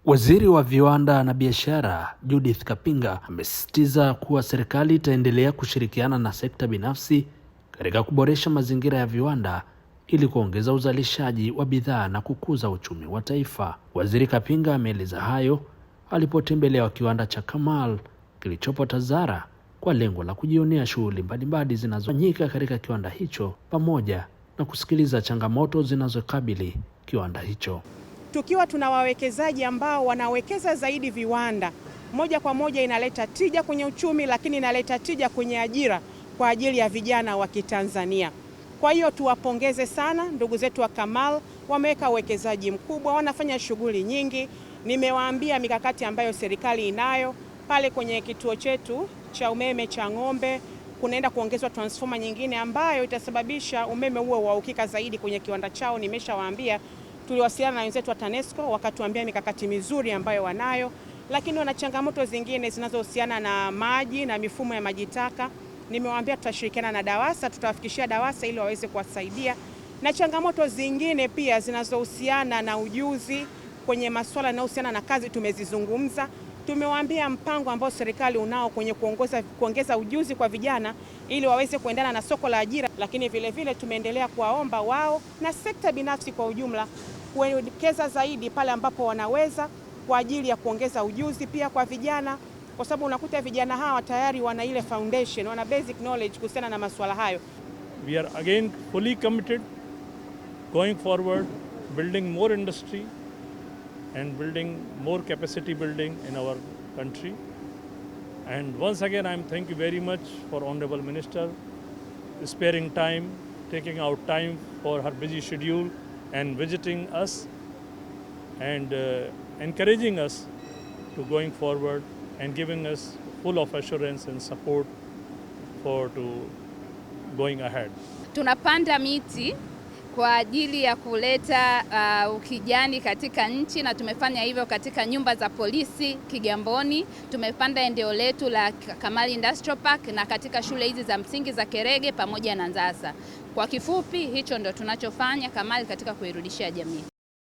Waziri wa Viwanda na Biashara Judith Kapinga amesisitiza kuwa serikali itaendelea kushirikiana na sekta binafsi katika kuboresha mazingira ya viwanda ili kuongeza uzalishaji wa bidhaa na kukuza uchumi wa taifa. Waziri Kapinga ameeleza hayo alipotembelea kiwanda cha Kamal kilichopo Tazara kwa lengo la kujionea shughuli mbalimbali zinazofanyika katika kiwanda hicho pamoja na kusikiliza changamoto zinazokabili kiwanda hicho. Tukiwa tuna wawekezaji ambao wanawekeza zaidi viwanda, moja kwa moja inaleta tija kwenye uchumi, lakini inaleta tija kwenye ajira kwa ajili ya vijana wa Kitanzania. Kwa hiyo tuwapongeze sana ndugu zetu wa Kamal, wameweka uwekezaji mkubwa, wanafanya shughuli nyingi. Nimewaambia mikakati ambayo serikali inayo pale kwenye kituo chetu cha umeme cha Ng'ombe, kunaenda kuongezwa transformer nyingine ambayo itasababisha umeme huo wa uhakika zaidi kwenye kiwanda chao. Nimeshawaambia, tuliwasiliana na wenzetu wa TANESCO wakatuambia mikakati mizuri ambayo wanayo, lakini wana changamoto zingine zinazohusiana na maji na mifumo ya maji taka. Nimewaambia tutashirikiana na DAWASA, tutawafikishia DAWASA ili waweze kuwasaidia, na changamoto zingine pia zinazohusiana na ujuzi kwenye masuala yanayohusiana na kazi tumezizungumza. Tumewaambia mpango ambao serikali unao kwenye kuongeza ujuzi kwa vijana ili waweze kuendana na soko la ajira, lakini vile tumeendelea kuwaomba wao na sekta binafsi kwa ujumla kuwekeza zaidi pale ambapo wanaweza kwa ajili ya kuongeza ujuzi pia kwa vijana, kwa sababu unakuta vijana hawa tayari wana ile foundation, wana basic knowledge kuhusiana na masuala hayo. We are again fully committed going forward, building more industry and building more capacity building in our country. And once again, I thank you very much for Honorable Minister sparing time, taking out time for her busy schedule and visiting us and encouraging us to going forward and giving us full of assurance and support to going ahead. Tunapanda miti kwa ajili ya kuleta ukijani katika nchi, na tumefanya hivyo katika nyumba za polisi Kigamboni, tumepanda eneo letu la Kamal Industrial Park na katika shule hizi za msingi za Kerege pamoja na Nzasa. Kwa kifupi, hicho ndo tunachofanya Kamal katika kuirudishia jamii.